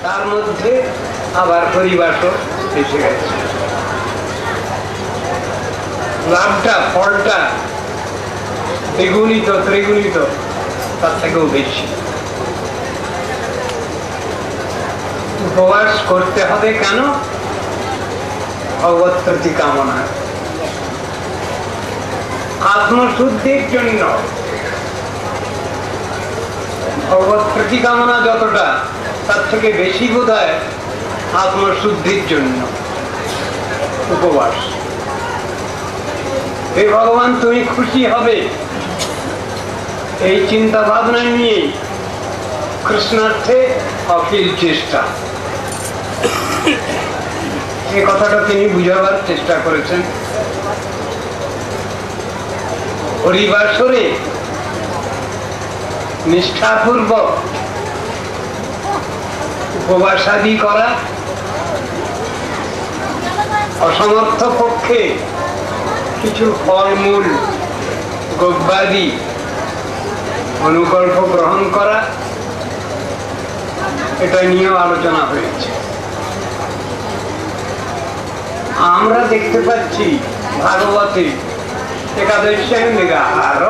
তার মধ্যে আবার পরিবারও এসে গেছে। লাভটা, ফলটা দ্বিগুণিত ত্রিগুণিত তার থেকেও বেশি। উপবাস করতে হবে কেন? ভগবত প্রতি কামনা, আত্মশুদ্ধির জন্য। ভগবত প্রতি কামনা যতটা, তার থেকে বেশি বোধ হয় আত্মশুদ্ধির জন্য উপবাস। হে ভগবান, তুমি খুশি হবে, এই চিন্তা ভাবনা নিয়ে কৃষ্ণার্থে অখিল চেষ্টা। এই কথাটা তিনি বুঝাবার চেষ্টা করেছেন। হরিবাসরে নিষ্ঠাপূর্বক উপবাসাদি করা অসমর্থ পক্ষে কিছু ফলমূল গব্যাদি অনুকল্প গ্রহণ করা, এটা নিয়েও আলোচনা হয়েছে। আমরা দেখতে পাচ্ছি ভাগবতে একাদশ্যাং নিরাহার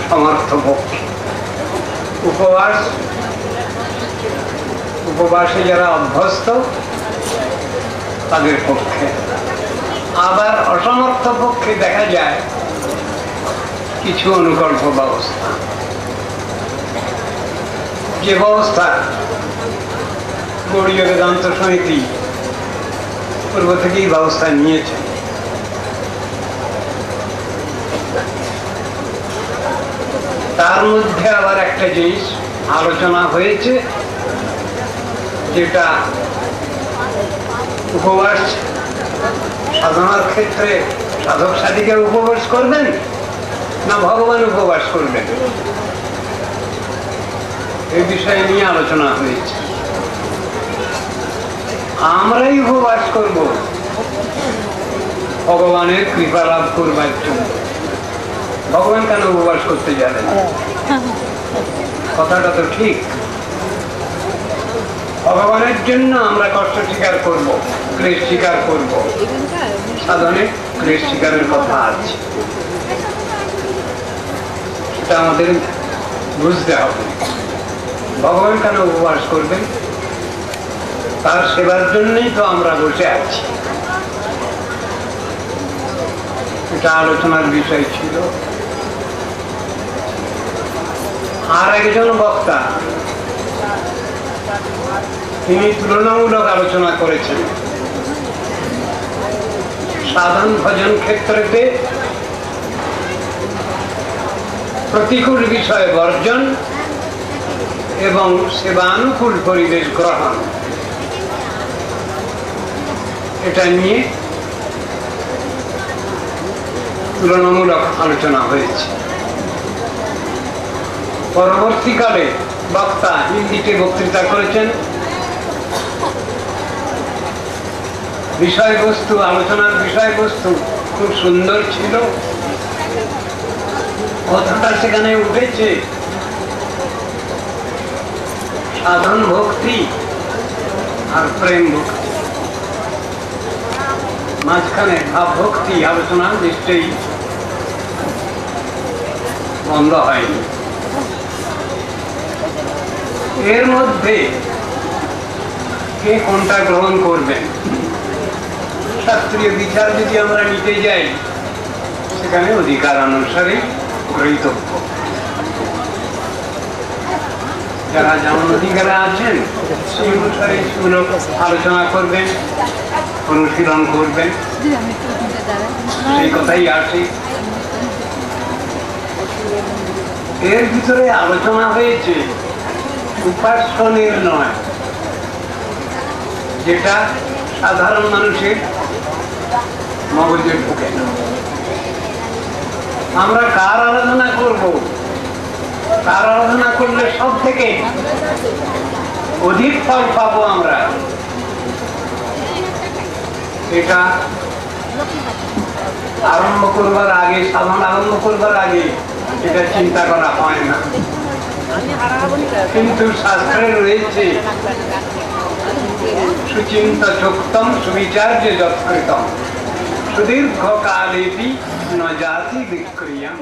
সমর্থ পক্ষে উপবাসে যারা অভ্যস্ত তাদের পক্ষে। আবার অসমর্থ পক্ষে দেখা যায় কিছু অনুকল্প ব্যবস্থা, যে ব্যবস্থা গৌড়ীয় বেদান্ত সমিতি পূর্ব থেকেই ব্যবস্থা নিয়েছে। তার মধ্যে আবার একটা জিনিস আলোচনা হয়েছে, যেটা উপবাস সাধনার ক্ষেত্রে সাধক সাধিকা উপবাস করবেন না ভগবান উপবাস করবেন, এই বিষয় নিয়ে আলোচনা হয়েছে। আমরাই উপবাস করব ভগবানের কৃপা লাভ করবার জন্য। ভগবান কেন উপবাস করতে যাবেন? কথাটা তো ঠিক। ভগবানের জন্য আমরা কষ্ট স্বীকার করব, ক্লেশ স্বীকার করব, সাধনে ক্লেশ স্বীকারের কথা আছে, সেটা আমাদের বুঝতে হবে। ভগবান কেন উপবাস করবেন? তার সেবার জন্যই তো আমরা বসে আছি। এটা আলোচনার বিষয় ছিল। আর একজন বক্তা তিনি তুলনামূলক আলোচনা করেছেন সাধন ভজন ক্ষেত্রেতে প্রতিকূল বিষয় বর্জন এবং সেবানুকূল পরিবেশ গ্রহণ, এটা নিয়ে তুলনামূলক আলোচনা হয়েছে। পরবর্তীকালে বক্তা হিন্দিতে বক্তৃতা করেছেন। বিষয়বস্তু, আলোচনার বিষয়বস্তু খুব সুন্দর ছিল। কথাটা সেখানে উঠেছে সাধন ভক্তি আর প্রেম ভক্তি, মাঝখানে ভাব ভক্তি আলোচনা নিশ্চয়ই বন্ধ হয়নি। এর মধ্যে কে কোনটা গ্রহণ করবেন, শাস্ত্রীয় বিচার যদি আমরা নিতে যাই, সেখানে অধিকার অনুসারে গ্রহীতব্য। যারা যেমন অধিকারে আছেন সেই অনুসারে সেগুলো আলোচনা করবেন, অনুশীলন করবেন, সেই কথাই আসে। এর ভিতরে আলোচনা হয়েছে উপাস্য নির্ণয়, যেটা সাধারণ মানুষের মগজে ঢুকে না। আমরা কার আরাধনা করব, কার আরাধনা করলে সব থেকে অধিক ফল পাবো আমরা, এটা আরম্ভ করবার আগে, সাধন আরম্ভ করবার আগে এটা চিন্তা করা হয় না। কিন্তু শাস্ত্রে রয়েছে সুচিন্ত চোক্তম সুবিচার্য যৎকৃতম সুদীর্ঘ কালেপি ন জাতি বিক্রিয়াম।